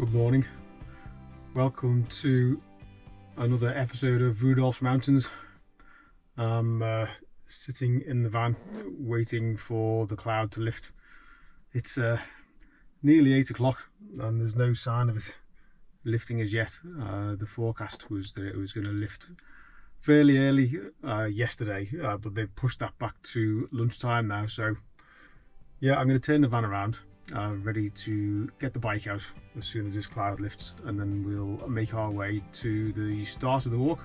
Good morning. Welcome to another episode of Rudolph's Mountains. I'm sitting in the van waiting for the cloud to lift. It's nearly 8 o'clock and there's no sign of it lifting as yet. The forecast was that it was going to lift fairly early yesterday, but they've pushed that back to lunchtime now. So yeah, I'm going to turn the van around, ready to get the bike out as soon as this cloud lifts, and then we'll make our way to the start of the walk.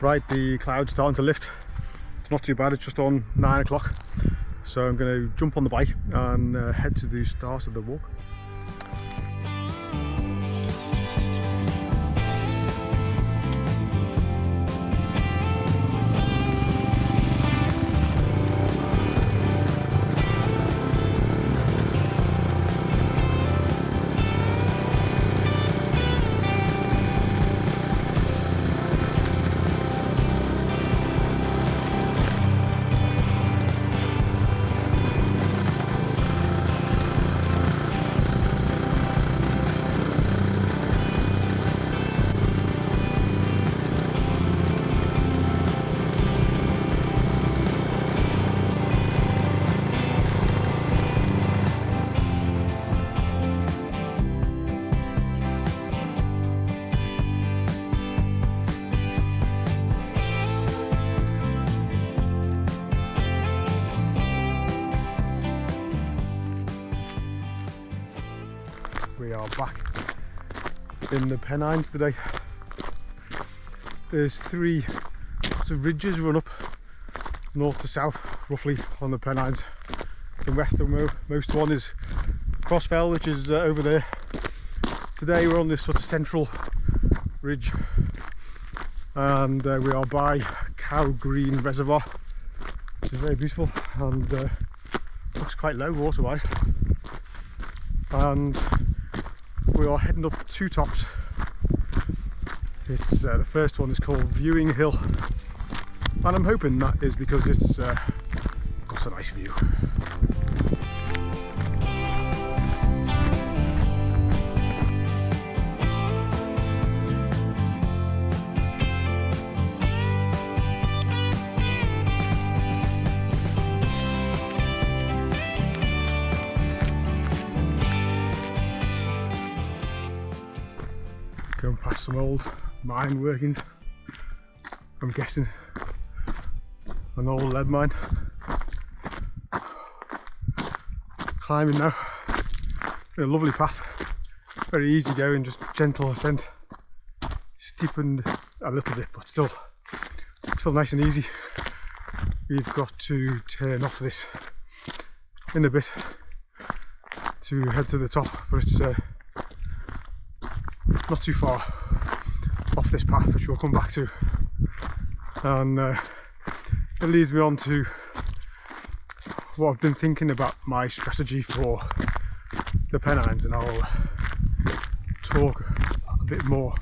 Right, the cloud's starting to lift. It's not too bad, it's just on 9 o'clock. So I'm going to jump on the bike and head to the start of the walk. We are back in the Pennines today. There's three sort of ridges run up north to south roughly on the Pennines. The westernmost one is Crossfell, which is over there. Today we're on this sort of central ridge and we are by Cow Green Reservoir, which is very beautiful and looks quite low water wise. And we are heading up two tops. It's the first one is called Viewing Hill, and I'm hoping that is because it's got a nice view. Going past some old mine workings, I'm guessing an old lead mine. Climbing now, a lovely path, very easy going, just gentle ascent, steepened a little bit but still nice and easy. We've got to turn off this in a bit to head to the top, but it's not too far off this path, which we'll come back to, and it leads me on to what I've been thinking about my strategy for the Pennines, and I'll talk a bit more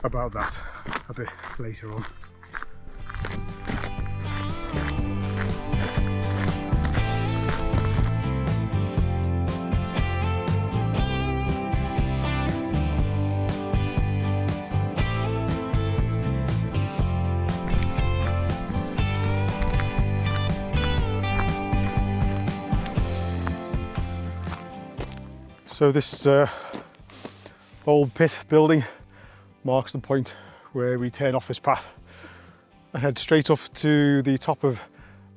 about that a bit later on. So this old pit building marks the point where we turn off this path and head straight up to the top of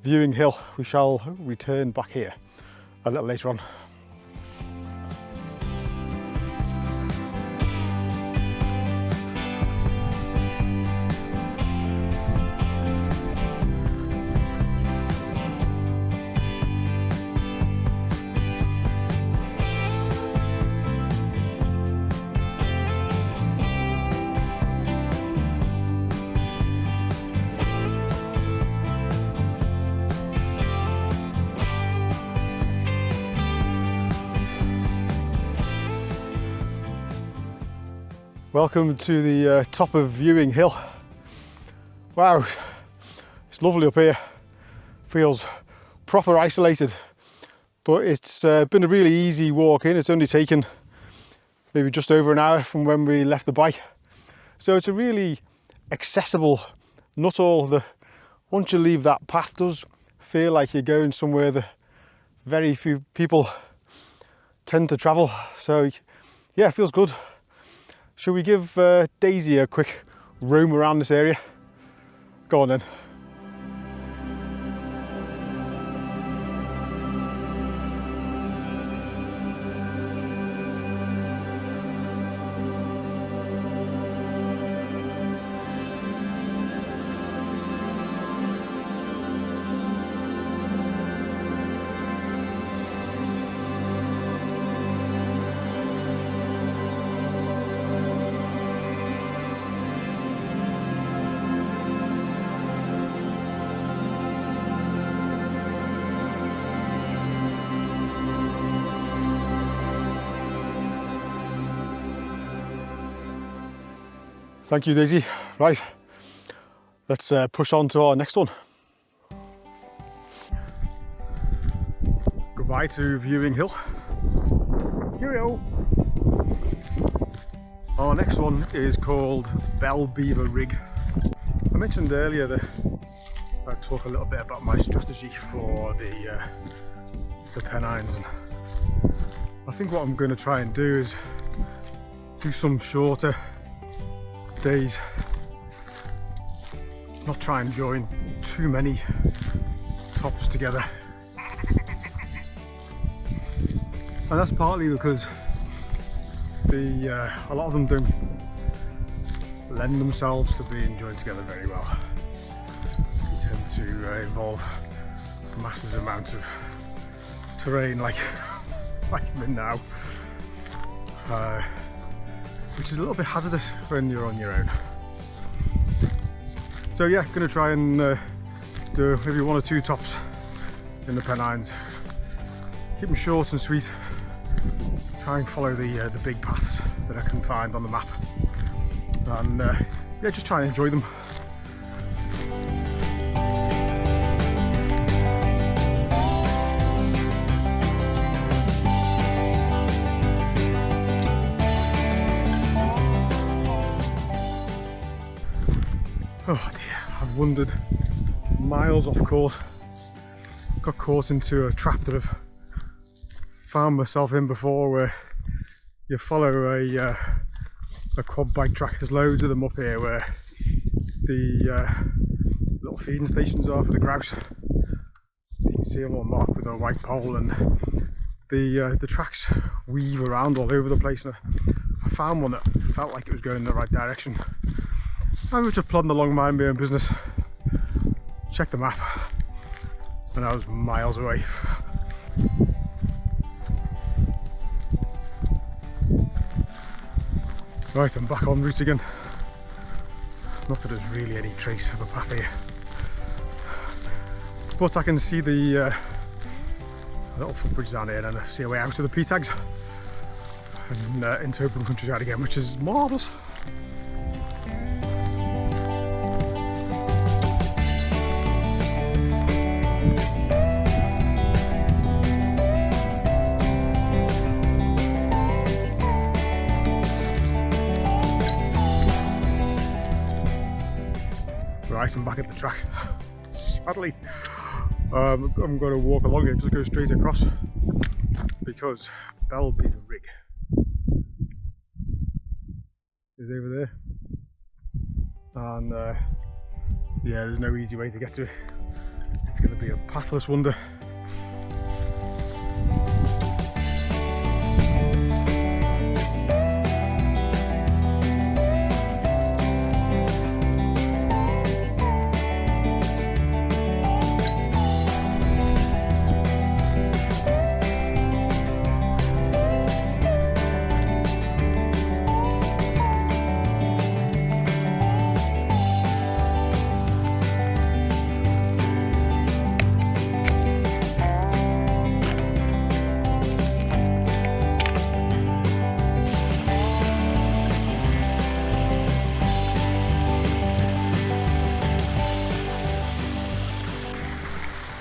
Viewing Hill. We shall return back here a little later on. Welcome to the top of Viewing Hill. Wow, it's lovely up here. Feels proper isolated, but it's been a really easy walk in. It's only taken maybe just over an hour from when we left the bike. So it's a really accessible Nuttall. Once you leave that path, does feel like you're going somewhere that very few people tend to travel. So yeah, it feels good. Shall we give Daisy a quick roam around this area? Go on then. Thank you, Daisy. Right, let's push on to our next one. Goodbye to Viewing Hill. Cheerio. Our next one is called Bellbeaver Rigg. I mentioned earlier that I'd talk a little bit about my strategy for the Pennines, and I think what I'm going to try and do is do some shorter days, not try and join too many tops together. And that's partly because a lot of them don't lend themselves to being joined together very well. You tend to involve massive amounts of terrain like I'm in now, which is a little bit hazardous when you're on your own. So yeah, gonna try and do maybe one or two tops in the Pennines. Keep them short and sweet. Try and follow the big paths that I can find on the map, and yeah, just try and enjoy them. Oh dear, I've wandered miles off course. Got caught into a trap that I've found myself in before, where you follow a quad bike track. There's loads of them up here where the little feeding stations are for the grouse. You can see them all marked with a white pole, and the tracks weave around all over the place. And I found one that felt like it was going in the right direction. I was just plodding along, minding my own business. Checked the map, and I was miles away. Right, I'm back on route again. Not that there's really any trace of a path here, but I can see the little footbridge down here, and I see a way out to the P-tags and into open countryside again, which is marvellous. Right, I'm back at the track. Sadly, I'm going to walk along it, just go straight across, because Bellbeaver Rigg is over there, and yeah, there's no easy way to get to it. It's going to be a pathless wonder.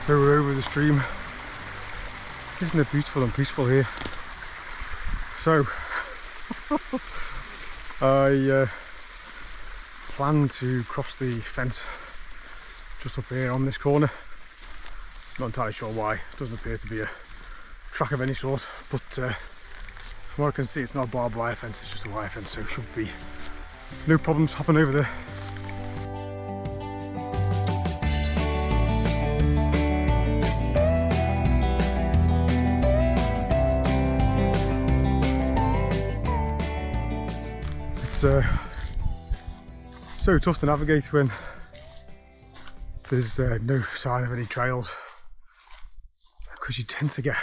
So we're over the stream. Isn't it beautiful and peaceful here? So I plan to cross the fence just up here on this corner. Not entirely sure why. It doesn't appear to be a track of any sort, but from what I can see, it's not a barbed wire fence, it's just a wire fence, so should be no problems hopping over there. It's so tough to navigate when there's no sign of any trails, because you tend to get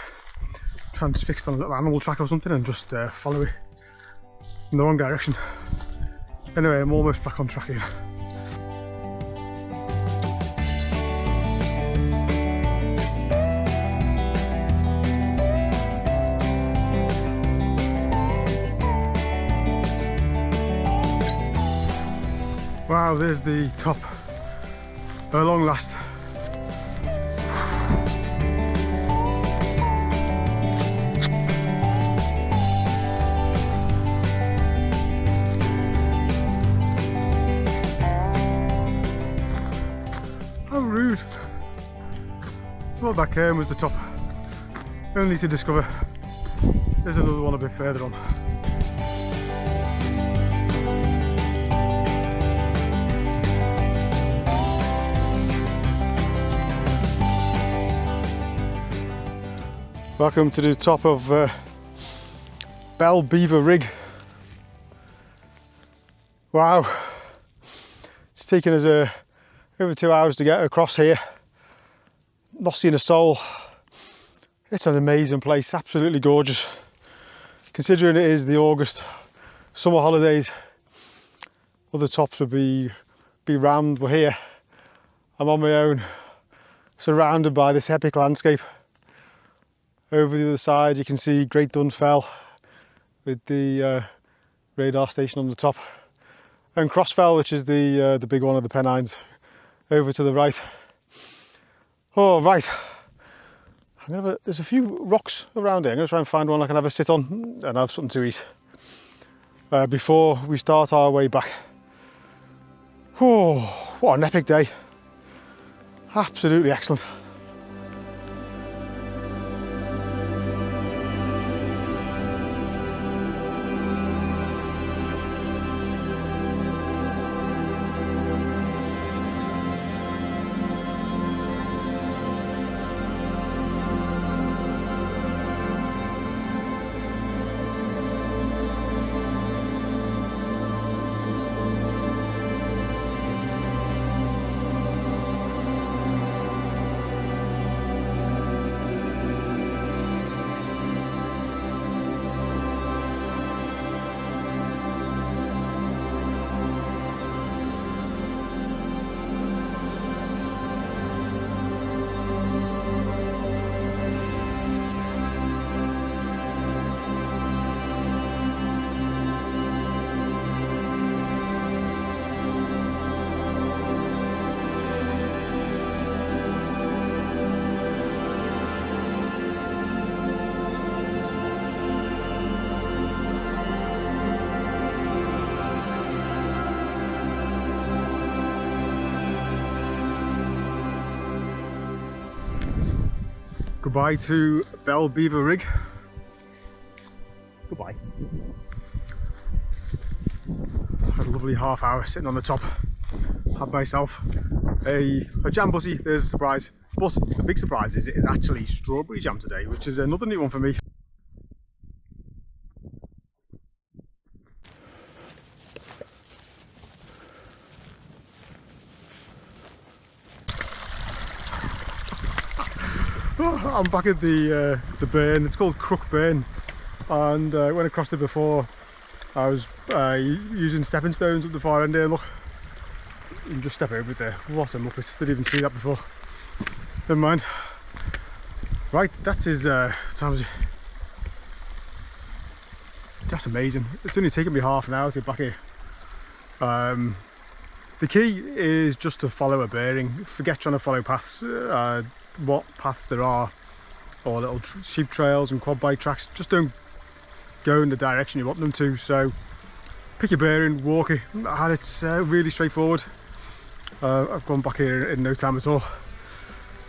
transfixed on a little animal track or something and just follow it in the wrong direction. Anyway, I'm almost back on track again. Wow, there's the top at long last. How rude. Thought that cairn was the top, only to discover there's another one a bit further on. Welcome to the top of Bellbeaver Rigg. Wow, it's taken us over 2 hours to get across here. Not seen a soul. It's an amazing place, absolutely gorgeous. Considering it is the August summer holidays, other tops would be rammed. We're here, I'm on my own, surrounded by this epic landscape. Over the other side you can see Great Duns Fell with the radar station on the top, and Crossfell, which is the big one of the Pennines, over to the right. Oh right, there's a few rocks around here. I'm going to try and find one I can have a sit on and have something to eat before we start our way back. Oh, what an epic day, absolutely excellent. Goodbye to Bellbeaver Rigg. Goodbye. Had a lovely half hour sitting on the top. Had myself a jam butty. There's a surprise. But the big surprise is it is actually strawberry jam today, which is another new one for me. I'm back at the burn. It's called Crook Burn, and when I crossed it before, I was using stepping stones at the far end here. Look, you can just step over it there. What a muppet! Didn't even see that before. Never mind. Right, that's his times. That's amazing. It's only taken me half an hour to get back here. The key is just to follow a bearing. Forget trying to follow paths, what paths there are, or little sheep trails and quad bike tracks. Just don't go in the direction you want them to. So pick your bearing, walk it, and it's really straightforward. I've gone back here in no time at all.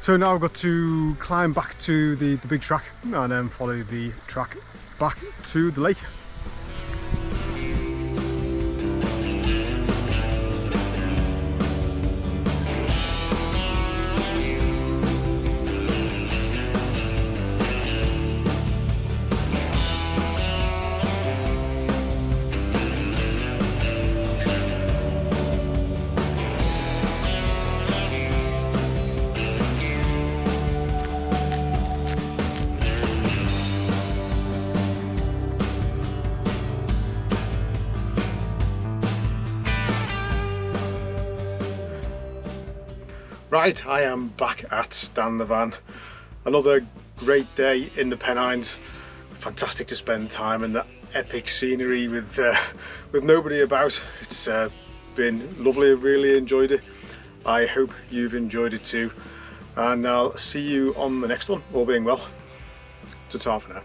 So now I've got to climb back to the big track and then follow the track back to the lake. Right, I am back at Stand the Van. Another great day in the Pennines. Fantastic to spend time in that epic scenery with nobody about. It's been lovely, I've really enjoyed it. I hope you've enjoyed it too. And I'll see you on the next one, all being well. Ta-ta for now.